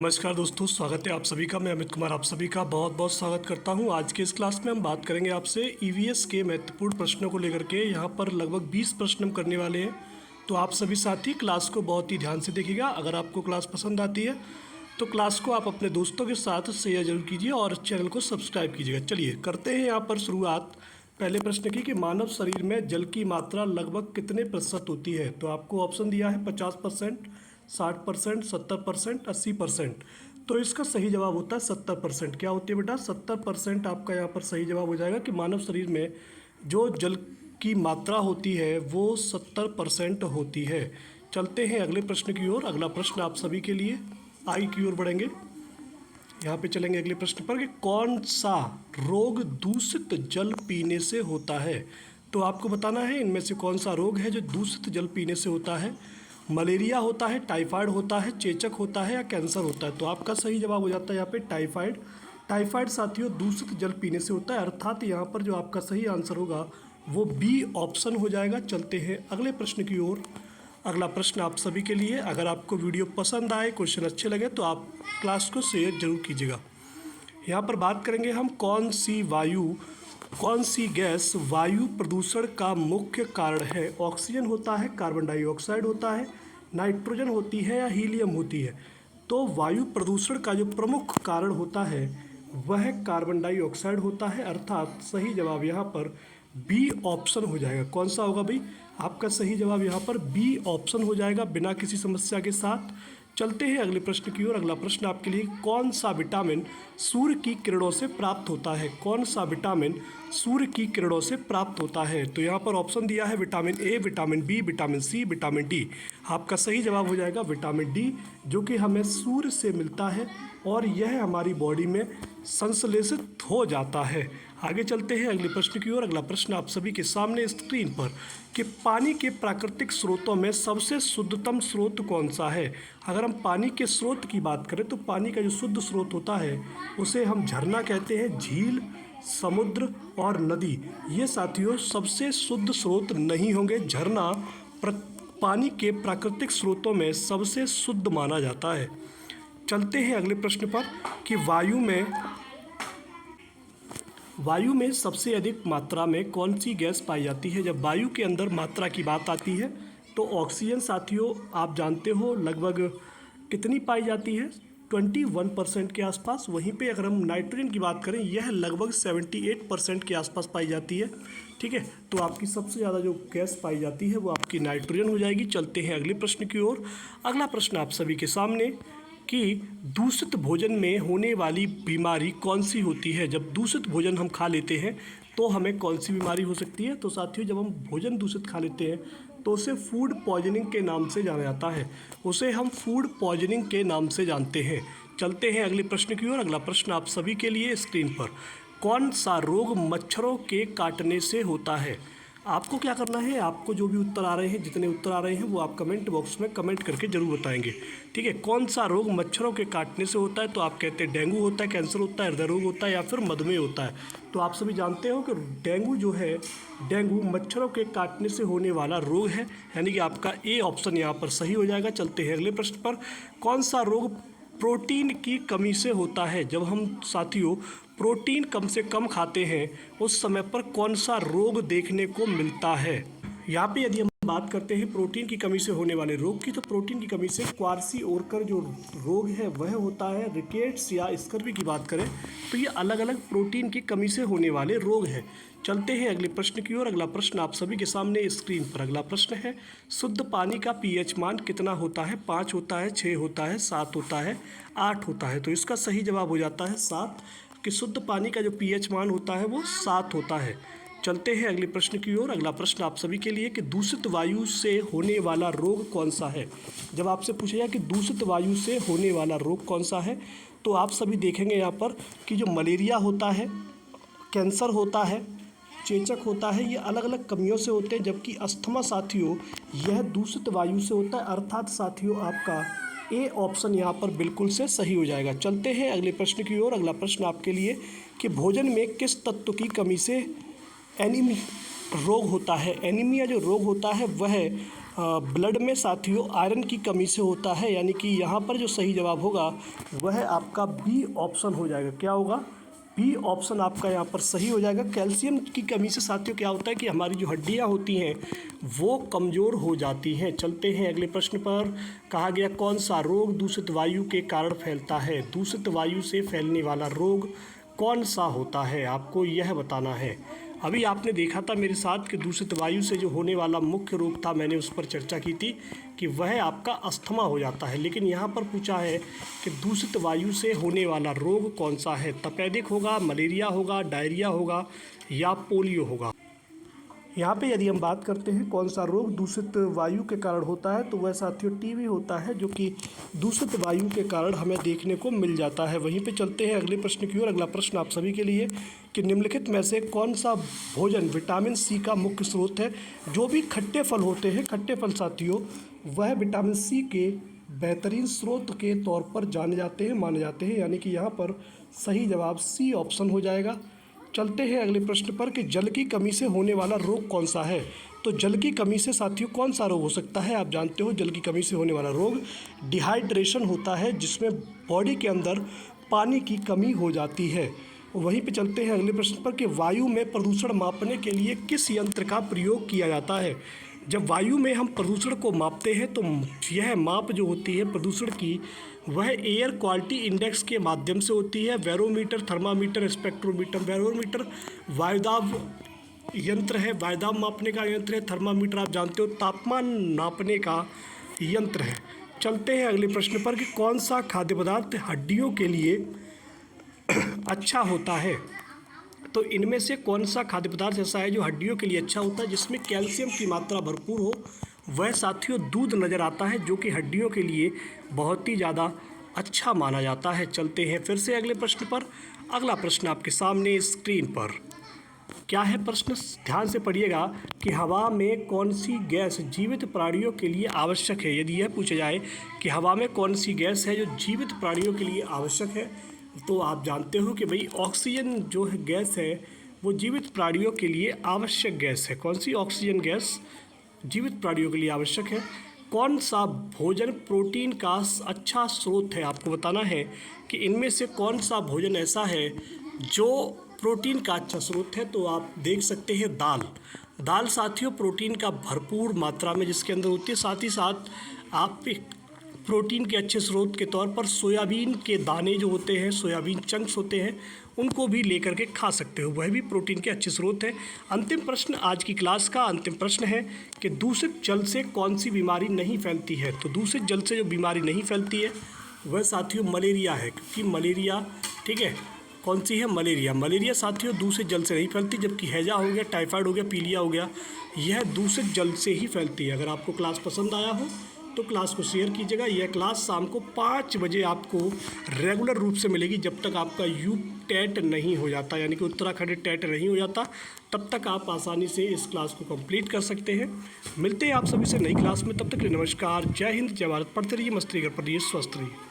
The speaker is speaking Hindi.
नमस्कार दोस्तों, स्वागत है आप सभी का। मैं अमित कुमार आप सभी का बहुत बहुत स्वागत करता हूं। आज के इस क्लास में हम बात करेंगे आपसे ईवीएस के महत्वपूर्ण प्रश्नों को लेकर के। यहां पर लगभग 20 प्रश्न हम करने वाले हैं, तो आप सभी साथी क्लास को बहुत ही ध्यान से देखिएगा। अगर आपको क्लास पसंद आती है तो क्लास को आप अपने दोस्तों के साथ शेयर जरूर कीजिए और चैनल को सब्सक्राइब कीजिएगा। चलिए करते हैं यहाँ पर शुरुआत पहले प्रश्न की कि मानव शरीर में जल की मात्रा लगभग कितने प्रतिशत होती है। तो आपको ऑप्शन दिया है 50%, 60%, 70%, 80%। तो इसका सही जवाब होता है 70%। क्या होती है बेटा? 70% आपका यहाँ पर सही जवाब हो जाएगा कि मानव शरीर में जो जल की मात्रा होती है वो 70% होती है। चलते हैं अगले प्रश्न की ओर। अगला प्रश्न आप सभी के लिए आगे की ओर बढ़ेंगे। यहाँ पे चलेंगे अगले प्रश्न पर कि कौन सा रोग दूषित जल पीने से होता है। तो आपको बताना है इनमें से कौन सा रोग है जो दूषित जल पीने से होता है। मलेरिया होता है, टाइफाइड होता है, चेचक होता है या कैंसर होता है। तो आपका सही जवाब हो जाता है यहाँ पे टाइफाइड। टाइफाइड साथियों दूषित जल पीने से होता है, अर्थात यहाँ पर जो आपका सही आंसर होगा वो बी ऑप्शन हो जाएगा। चलते हैं अगले प्रश्न की ओर। अगला प्रश्न आप सभी के लिए। अगर आपको वीडियो पसंद आए, क्वेश्चन अच्छे लगे तो आप क्लास को शेयर जरूर कीजिएगा। यहाँ पर बात करेंगे हम कौन सी गैस वायु प्रदूषण का मुख्य कारण है। ऑक्सीजन होता है, कार्बन डाइऑक्साइड होता है, नाइट्रोजन होती है या हीलियम होती है। तो वायु प्रदूषण का जो प्रमुख कारण होता है वह कार्बन डाइऑक्साइड होता है, अर्थात सही जवाब यहाँ पर बी ऑप्शन हो जाएगा। कौन सा होगा भाई? आपका सही जवाब यहाँ पर बी ऑप्शन हो जाएगा बिना किसी समस्या के साथ। चलते हैं अगले प्रश्न की ओर। अगला प्रश्न आपके लिए कौन सा विटामिन सूर्य की किरणों से प्राप्त होता है। कौन सा विटामिन सूर्य की किरणों से प्राप्त होता है। तो यहाँ पर ऑप्शन दिया है vitamin A, vitamin B, vitamin C, vitamin D. आपका सही जवाब हो जाएगा विटामिन डी, जो कि हमें सूर्य से मिलता है और यह हमारी बॉडी में संश्लेषित हो जाता है। आगे चलते हैं अगले प्रश्न की ओर। अगला प्रश्न आप सभी के सामने स्क्रीन पर कि पानी के प्राकृतिक स्रोतों में सबसे शुद्धतम स्रोत कौन सा है। अगर हम पानी के स्रोत की बात करें तो पानी का जो शुद्ध स्रोत होता है उसे हम झरना कहते हैं। झील, समुद्र और नदी ये साथियों सबसे शुद्ध स्रोत नहीं होंगे। झरना पानी के प्राकृतिक स्रोतों में सबसे शुद्ध माना जाता है। चलते हैं अगले प्रश्न पर कि वायु में सबसे अधिक मात्रा में कौन सी गैस पाई जाती है। जब वायु के अंदर मात्रा की बात आती है तो ऑक्सीजन साथियों आप जानते हो लगभग कितनी पाई जाती है, 21% के आसपास। वहीं पे अगर हम नाइट्रोजन की बात करें यह लगभग 78% के आसपास पाई जाती है। ठीक है, तो आपकी सबसे ज़्यादा जो गैस पाई जाती है वो आपकी नाइट्रोजन हो जाएगी। चलते हैं अगले प्रश्न की ओर। अगला प्रश्न आप सभी के सामने कि दूषित भोजन में होने वाली बीमारी कौन सी होती है। जब दूषित भोजन हम खा लेते हैं तो हमें कौन सी बीमारी हो सकती है। तो साथियों जब हम भोजन दूषित खा लेते हैं तो उसे फूड पॉइजनिंग के नाम से जाना जाता है। उसे हम फूड पॉइजनिंग के नाम से जानते हैं। चलते हैं अगले प्रश्न की ओर। अगला प्रश्न आप सभी के लिए स्क्रीन पर। कौन सा रोग मच्छरों के काटने से होता है। आपको क्या करना है, आपको जो भी उत्तर आ रहे हैं, जितने उत्तर आ रहे हैं वो आप कमेंट बॉक्स में कमेंट करके जरूर बताएंगे। ठीक है, कौन सा रोग मच्छरों के काटने से होता है। तो आप कहते हैं डेंगू होता है, कैंसर होता है, हृदय रोग होता है या फिर मधुमेह होता है। तो आप सभी जानते हो कि डेंगू जो है, डेंगू मच्छरों के काटने से होने वाला रोग है, यानी कि आपका ए ऑप्शन यहाँ पर सही हो जाएगा। चलते हैं अगले प्रश्न पर। कौन सा रोग प्रोटीन की कमी से होता है। जब हम साथियों प्रोटीन कम से कम खाते हैं उस समय पर कौन सा रोग देखने को मिलता है। यहाँ पे यदि हम बात करते हैं प्रोटीन की कमी से होने वाले रोग की, तो प्रोटीन की कमी से क्वार्सी-ओरकर जो रोग है वह होता है। रिकेट्स या स्कर्वी की बात करें तो ये अलग अलग प्रोटीन की कमी से होने वाले रोग हैं। चलते हैं अगले प्रश्न की ओर। अगला प्रश्न आप सभी के सामने स्क्रीन पर। अगला प्रश्न है शुद्ध पानी का पीएच मान कितना होता है। 5 होता है, 6 होता है, 7 होता है, 8 होता है। तो इसका सही जवाब हो जाता है 7, कि शुद्ध पानी का जो पीएच मान होता है वो 7 होता है। चलते हैं अगले प्रश्न की ओर। अगला प्रश्न आप सभी के लिए कि दूषित वायु से होने वाला रोग कौन सा है। जब आपसे पूछा जाए कि दूषित वायु से होने वाला रोग कौन सा है तो आप सभी देखेंगे यहाँ पर कि जो मलेरिया होता है, कैंसर होता है, चेचक होता है, ये अलग अलग कमियों से होते हैं। जबकि अस्थमा साथियों यह दूषित वायु से होता है, अर्थात साथियों आपका ए ऑप्शन यहाँ पर बिल्कुल से सही हो जाएगा। चलते हैं अगले प्रश्न की ओर। अगला प्रश्न आपके लिए कि भोजन में किस तत्व की कमी से एनीमिया रोग होता है। एनीमिया जो रोग होता है वह ब्लड में साथियों आयरन की कमी से होता है, यानी कि यहाँ पर जो सही जवाब होगा वह आपका बी ऑप्शन हो जाएगा। क्या होगा? बी ऑप्शन आपका यहाँ पर सही हो जाएगा। कैल्शियम की कमी से साथियों क्या होता है कि हमारी जो हड्डियाँ होती हैं वो कमज़ोर हो जाती हैं। चलते हैं अगले प्रश्न पर। कहा गया कौन सा रोग दूषित वायु के कारण फैलता है? दूषित वायु से फैलने वाला रोग कौन सा होता है, आपको यह बताना है। अभी आपने देखा था मेरे साथ कि दूषित वायु से जो होने वाला मुख्य रोग था, मैंने उस पर चर्चा की थी कि वह आपका अस्थमा हो जाता है। लेकिन यहाँ पर पूछा है कि दूषित वायु से होने वाला रोग कौन सा है? तपेदिक होगा, मलेरिया होगा, डायरिया होगा या पोलियो होगा। यहाँ पे यदि हम बात करते हैं कौन सा रोग दूषित वायु के कारण होता है, तो वह साथियों टीबी होता है, जो कि दूषित वायु के कारण हमें देखने को मिल जाता है। वहीं पे चलते हैं अगले प्रश्न की ओर। अगला प्रश्न आप सभी के लिए कि निम्नलिखित में से कौन सा भोजन विटामिन सी का मुख्य स्रोत है? जो भी खट्टे फल होते हैं, खट्टे फल साथियों वह विटामिन सी के बेहतरीन स्रोत के तौर पर जाने जाते हैं, माने जाते हैं, यानी कि यहाँ पर सही जवाब सी ऑप्शन हो जाएगा। चलते हैं अगले प्रश्न पर कि जल की कमी से होने वाला रोग कौन सा है? तो जल की कमी से साथियों कौन सा रोग हो सकता है? आप जानते हो जल की कमी से होने वाला रोग डिहाइड्रेशन होता है, जिसमें बॉडी के अंदर पानी की कमी हो जाती है। वहीं पे चलते हैं अगले प्रश्न पर कि वायु में प्रदूषण मापने के लिए किस यंत्र का प्रयोग किया जाता है? जब वायु में हम प्रदूषण को मापते हैं तो यह माप जो होती है प्रदूषण की वह एयर क्वालिटी इंडेक्स के माध्यम से होती है। Barometer, thermometer, spectrometer. बैरोमीटर वायुदाब यंत्र है, वायुदाब मापने का यंत्र है। थर्मामीटर आप जानते हो तापमान नापने का यंत्र है। चलते हैं अगले प्रश्न पर कि कौन सा खाद्य पदार्थ हड्डियों के लिए अच्छा होता है? तो इनमें से कौन सा खाद्य पदार्थ ऐसा है जो हड्डियों के लिए अच्छा होता है, जिसमें कैल्शियम की मात्रा भरपूर हो? वह साथियों दूध नज़र आता है, जो कि हड्डियों के लिए बहुत ही ज़्यादा अच्छा माना जाता है। चलते हैं फिर से अगले प्रश्न पर। अगला प्रश्न आपके सामने स्क्रीन पर क्या है प्रश्न, ध्यान से पढ़िएगा कि हवा में कौन सी गैस जीवित प्राणियों के लिए आवश्यक है? यदि यह पूछा जाए कि हवा में कौन सी गैस है जो जीवित प्राणियों के लिए आवश्यक है, तो आप जानते हो कि भाई ऑक्सीजन जो है गैस है वो जीवित प्राणियों के लिए आवश्यक गैस है। कौन सी ऑक्सीजन गैस जीवित प्राणियों के लिए आवश्यक है? कौन सा भोजन प्रोटीन का अच्छा स्रोत है? आपको बताना है कि इनमें से कौन सा भोजन ऐसा है जो प्रोटीन का अच्छा स्रोत है। तो आप देख सकते हैं दाल साथियों प्रोटीन का भरपूर मात्रा में जिसके अंदर होती है। साथ ही साथ आप प्रोटीन के अच्छे स्रोत के तौर पर सोयाबीन के दाने जो होते हैं, सोयाबीन चंक्स होते हैं, उनको भी लेकर के खा सकते हो, वह भी प्रोटीन के अच्छे स्रोत हैं। अंतिम प्रश्न आज की क्लास का अंतिम प्रश्न है कि दूषित जल से कौन सी बीमारी नहीं फैलती है? तो दूषित जल से जो बीमारी नहीं फैलती है वह साथियों मलेरिया है, क्योंकि मलेरिया, ठीक है, कौन सी है? मलेरिया साथियों दूषित जल से नहीं फैलती, जबकि हैजा हो गया, टाइफाइड हो गया, पीलिया हो गया, यह दूषित जल से ही फैलती है। अगर आपको क्लास पसंद आया हो तो क्लास को शेयर कीजिएगा। यह क्लास शाम को 5 बजे आपको रेगुलर रूप से मिलेगी, जब तक आपका यूटेट नहीं हो जाता, यानी कि उत्तराखंड टेट नहीं हो जाता, तब तक आप आसानी से इस क्लास को कंप्लीट कर सकते हैं। मिलते हैं आप सभी से नई क्लास में, तब तक के लिए नमस्कार, जय हिंद, जय भारत। पढ़ते रहिए, मस्ती कर, पढ़िए, स्वस्थ रहिए।